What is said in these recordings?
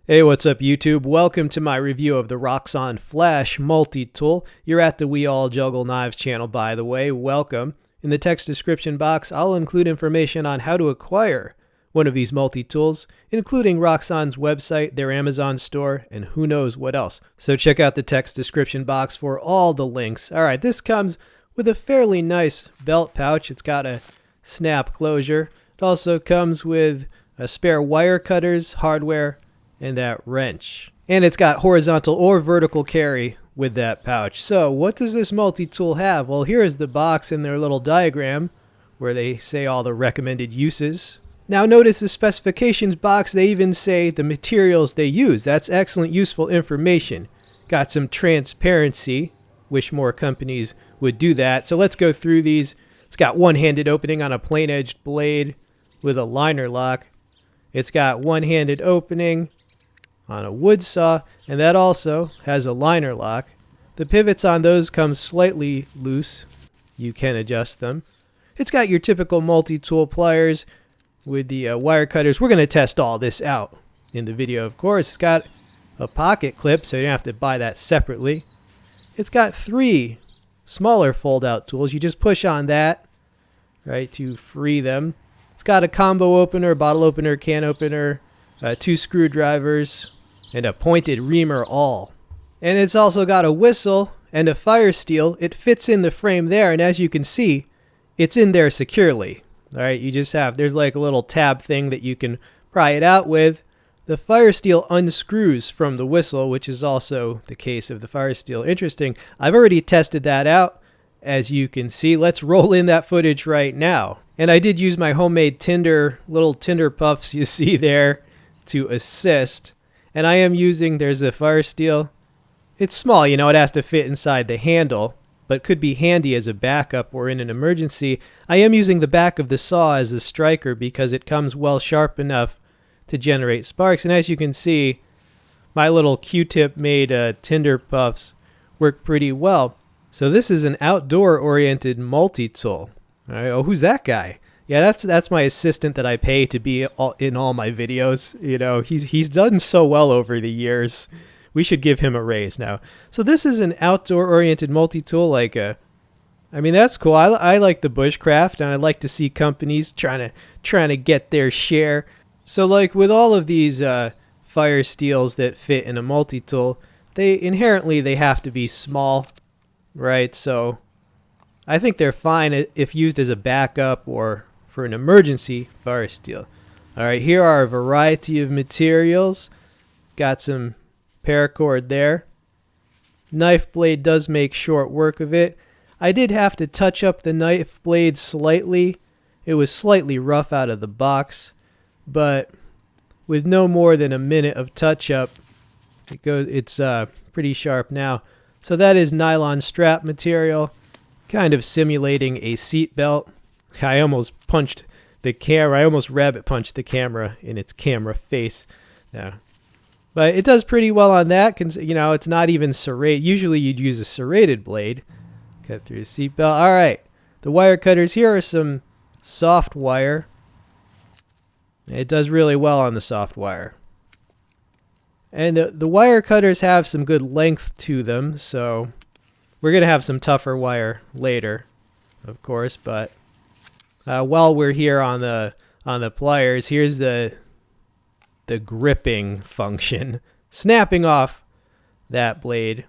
Hey, what's up YouTube? Welcome to my review of the Roxon Flash Multi-Tool. You're at the We All Juggle Knives channel, by the way. Welcome. In the text description box, I'll include information on how to acquire one of these multi-tools, including Roxon's website, their Amazon store, and who knows what else. So check out the text description box for all the links. Alright, this comes with a fairly nice belt pouch. It's got a snap closure. It also comes with a spare wire cutters, hardware, and that wrench. And it's got horizontal or vertical carry with that pouch. So what does this multi-tool have? Well, here is the box in their little diagram where they say all the recommended uses. Now notice the specifications box, they even say the materials they use. That's excellent, useful information. Got some transparency. Wish more companies would do that. So let's go through these. It's got one-handed opening on a plain-edged blade with a liner lock. It's got one-handed opening on a wood saw, and that also has a liner lock. The pivots on those come slightly loose. You can adjust them. It's got your typical multi-tool pliers with the wire cutters. We're going to test all this out in the video, of course. It's got a pocket clip, so you don't have to buy that separately. It's got 3 smaller fold-out tools. You just push on that, right, to free them. It's got a combo opener, bottle opener, can opener, 2 screwdrivers, and a pointed reamer awl. And it's also got a whistle and a fire steel. It fits in the frame there, and as you can see, it's in there securely. Alright, you just have, there's like a little tab thing that you can pry it out with. The fire steel unscrews from the whistle, which is also the case of the fire steel. Interesting. I've already tested that out, as you can see. Let's roll in that footage right now. And I did use my homemade tinder, little tinder puffs you see there to assist. And I am using, there's a fire steel. It's small, you know, it has to fit inside the handle, but could be handy as a backup or in an emergency. I am using the back of the saw as the striker because it comes well sharp enough to generate sparks. And as you can see, my little Q-tip made tinder puffs work pretty well. So this is an outdoor-oriented multi-tool. All right, oh, who's that guy? Yeah, that's my assistant that I pay to be in all my videos. You know, he's done so well over the years. We should give him a raise now. So this is an outdoor-oriented multi-tool. Like I mean, that's cool. I like the bushcraft, and I like to see companies trying to get their share. So like with all of these fire steels that fit in a multi-tool, they inherently have to be small, right? So I think they're fine if used as a backup or for an emergency fire steel. Alright, here are a variety of materials. Got some paracord there. Knife blade does make short work of it. I did have to touch up the knife blade slightly. It was slightly rough out of the box, but with no more than a minute of touch up, it's pretty sharp now. So that is nylon strap material, kind of simulating a seat belt. I almost punched the camera. I almost rabbit punched the camera in its camera face. No. But it does pretty well on that. You know, it's not even serrated. Usually you'd use a serrated blade. Cut through the seat belt. All right. The wire cutters. Here are some soft wire. It does really well on the soft wire. And the wire cutters have some good length to them. So we're going to have some tougher wire later, of course, but while we're here on the pliers, here's the gripping function, snapping off that blade.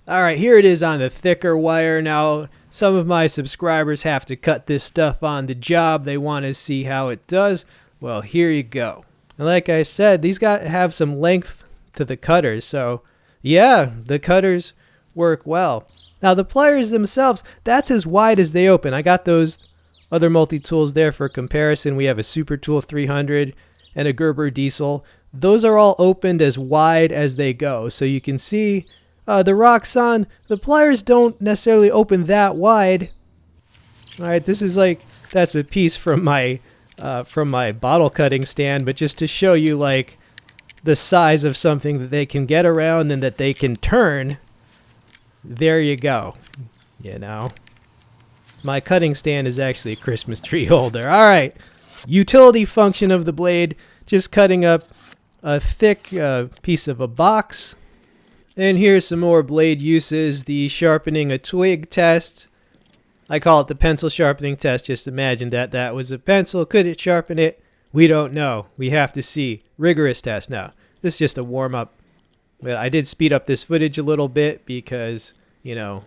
All right, here it is on the thicker wire. Now, some of my subscribers have to cut this stuff on the job. They want to see how it does. Well, here you go. And like I said, these have some length to the cutters. So, yeah, the cutters work well. Now, the pliers themselves, that's as wide as they open. I got those other multi-tools there for comparison. We have a Super Tool 300 and a Gerber Diesel. Those are all opened as wide as they go. So you can see the Roxon, the pliers don't necessarily open that wide. All right, this is like, that's a piece from my bottle cutting stand, but just to show you like the size of something that they can get around and that they can turn. There you go. You know. My cutting stand is actually a Christmas tree holder. All right. Utility function of the blade, just cutting up a thick piece of a box. And here's some more blade uses. The sharpening a twig test. I call it the pencil sharpening test. Just imagine that was a pencil. Could it sharpen it? We don't know. We have to see. Rigorous test. Now, this is just a warm-up. Well, I did speed up this footage a little bit because, you know,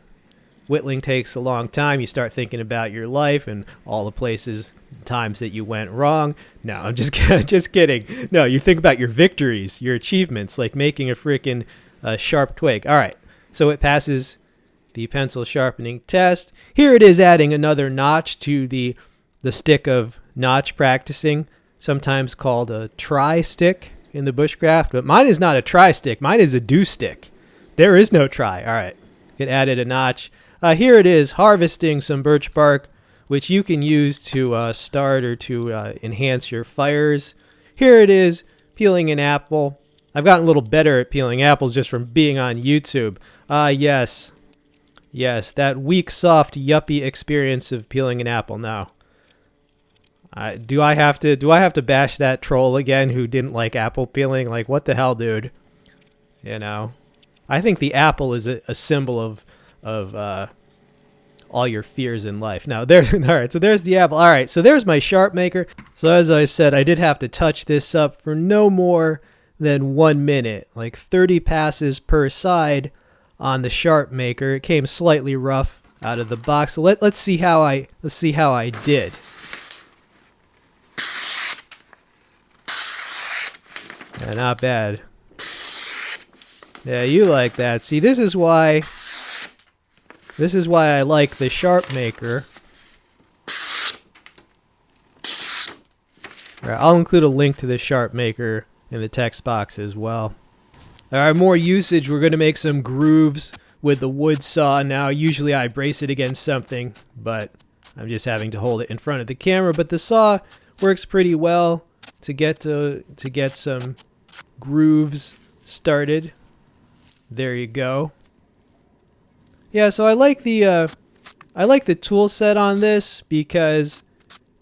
whittling takes a long time. You start thinking about your life and all the places, times that you went wrong. No, I'm just kidding. No, you think about your victories, your achievements, like making a freaking sharp twig. All right, so it passes the pencil sharpening test. Here it is adding another notch to the stick of notch practicing, sometimes called a tri-stick in the bushcraft, but mine is not a tri-stick. Mine is a do-stick. There is no try. All right, it added a notch. Here it is harvesting some birch bark, which you can use to start or to enhance your fires. Here it is peeling an apple. I've gotten a little better at peeling apples just from being on YouTube. Yes, that weak, soft, yuppie experience of peeling an apple. Now, do I have to bash that troll again who didn't like apple peeling? Like, what the hell, dude? You know, I think the apple is a symbol of all your fears in life. Now, all right, so there's the apple. All right, so there's my sharp maker. So as I said, I did have to touch this up for no more than 1 minute, like 30 passes per side on the sharp maker. It came slightly rough out of the box. So let's see how I did. Yeah, not bad. Yeah, you like that. See, this is why I like the sharp maker. All right, I'll include a link to the sharp maker in the text box as well. All right, more usage. We're going to make some grooves with the wood saw now. Usually I brace it against something, but I'm just having to hold it in front of the camera. But the saw works pretty well to get some grooves started. There you go. Yeah, so I like the tool set on this because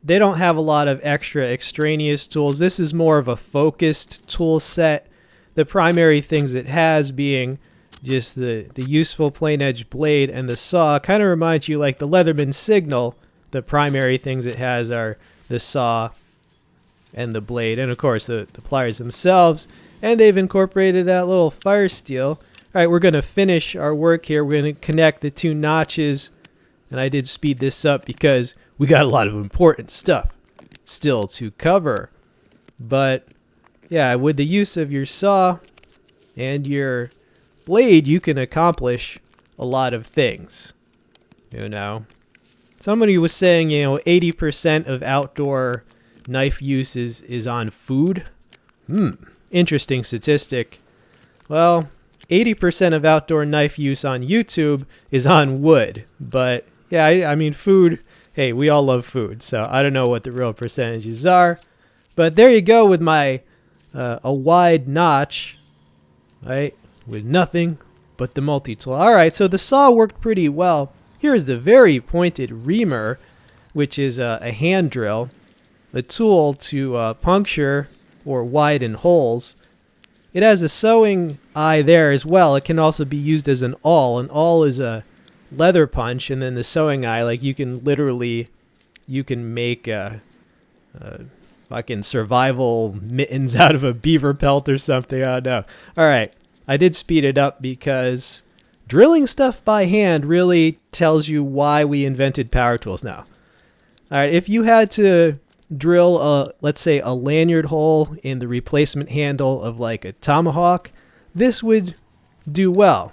they don't have a lot of extra extraneous tools. This is more of a focused tool set. The primary things it has being just the useful plain edge blade and the saw. Kind of reminds you like the Leatherman Signal. The primary things it has are the saw and the blade, and of course the pliers themselves. And they've incorporated that little fire steel. All right, we're going to finish our work here. We're going to connect the two notches, and I did speed this up because we got a lot of important stuff still to cover. But yeah, with the use of your saw and your blade, you can accomplish a lot of things. You know, somebody was saying, 80% of outdoor knife use is on food. Interesting statistic. Well, 80% of outdoor knife use on YouTube is on wood. But yeah, I mean, food, hey, we all love food. So I don't know what the real percentages are. But there you go with my a wide notch, right, with nothing but the multi-tool. All right, so the saw worked pretty well. Here's the very pointed reamer, which is a hand drill, a tool to puncture or widen holes. It has a sewing eye there as well. It can also be used as an awl. An awl is a leather punch, and then the sewing eye, like you can make fucking survival mittens out of a beaver pelt or something. I don't know. All right, I did speed it up because drilling stuff by hand really tells you why we invented power tools now. All right, if you had to drill let's say a lanyard hole in the replacement handle of like a tomahawk, this would do well.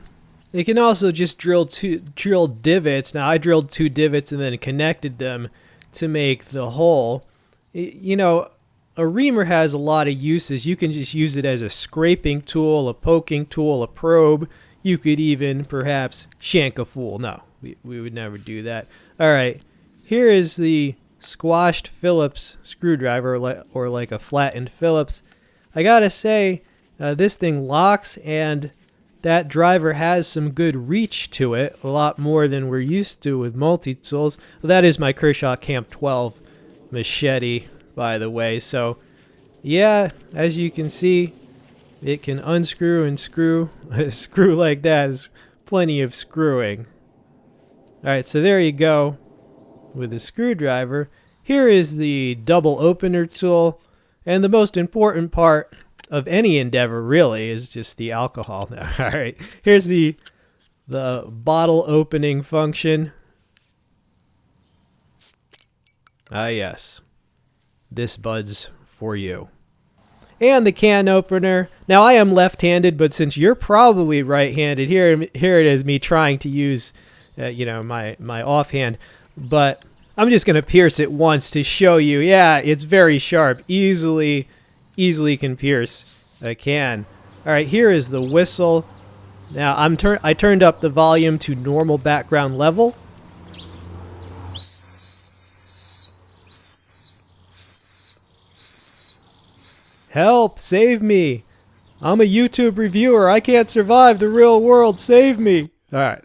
You can also just drill divots. Now I drilled 2 divots and then connected them to make the hole. A reamer has a lot of uses. You can just use it as a scraping tool, a poking tool, a probe. You could even perhaps shank a fool. No, we would never do that. All right, here is the squashed Phillips screwdriver, or like a flattened Phillips. I gotta say, this thing locks, and that driver has some good reach to it, a lot more than we're used to with multi-tools. Well, that is my Kershaw Camp 12 machete, by the way. So yeah, as you can see, it can unscrew and screw. A screw like that is plenty of screwing. Alright, so there you go with a screwdriver. Here is the double opener tool, and the most important part of any endeavor really is just the alcohol. Alright, here's the bottle opening function. Ah yes, this bud's for you. And the can opener. Now I am left-handed, but since you're probably right-handed, here it is me trying to use my offhand, but I'm just going to pierce it once to show you. Yeah, it's very sharp. Easily can pierce a can. All right, here is the whistle. Now I turned up the volume to normal background level. Help, save me. I'm a YouTube reviewer. I can't survive the real world. Save me. All right.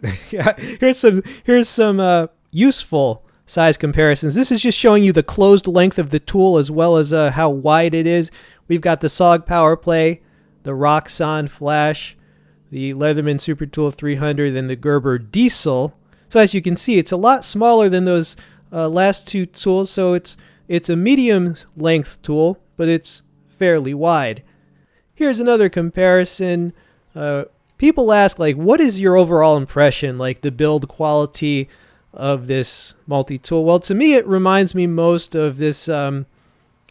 Here's some useful size comparisons. This is just showing you the closed length of the tool as well as how wide it is. We've got the SOG Power Play, the Roxon Flash, the Leatherman Super Tool 300, and the Gerber Diesel. So as you can see, it's a lot smaller than those last two tools. So it's a medium length tool, but it's fairly wide. Here's another comparison. People ask, like, what is your overall impression, like the build quality of this multi-tool? Well, to me, it reminds me most of this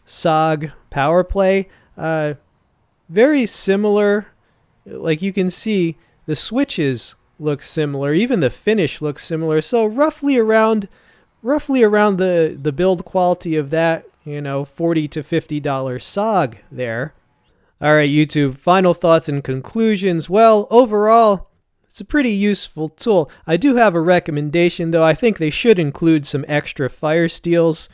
SOG Power Play. Very similar. Like you can see, the switches look similar. Even the finish looks similar. So roughly around the build quality of that, $40 to $50 SOG there. All right, YouTube, final thoughts and conclusions. Well, overall, it's a pretty useful tool. I do have a recommendation, though. I think they should include some extra fire steels,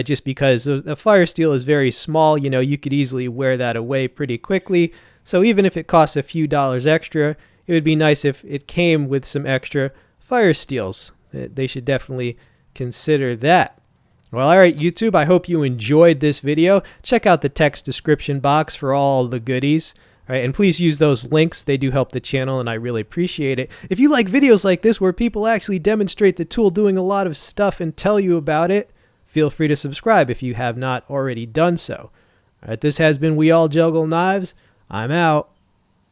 just because the fire steel is very small. You could easily wear that away pretty quickly. So even if it costs a few dollars extra, it would be nice if it came with some extra fire steels. They should definitely consider that. Well, all right, YouTube, I hope you enjoyed this video. Check out the text description box for all the goodies. All right, and please use those links. They do help the channel, and I really appreciate it. If you like videos like this where people actually demonstrate the tool doing a lot of stuff and tell you about it, feel free to subscribe if you have not already done so. All right, this has been We All Juggle Knives. I'm out.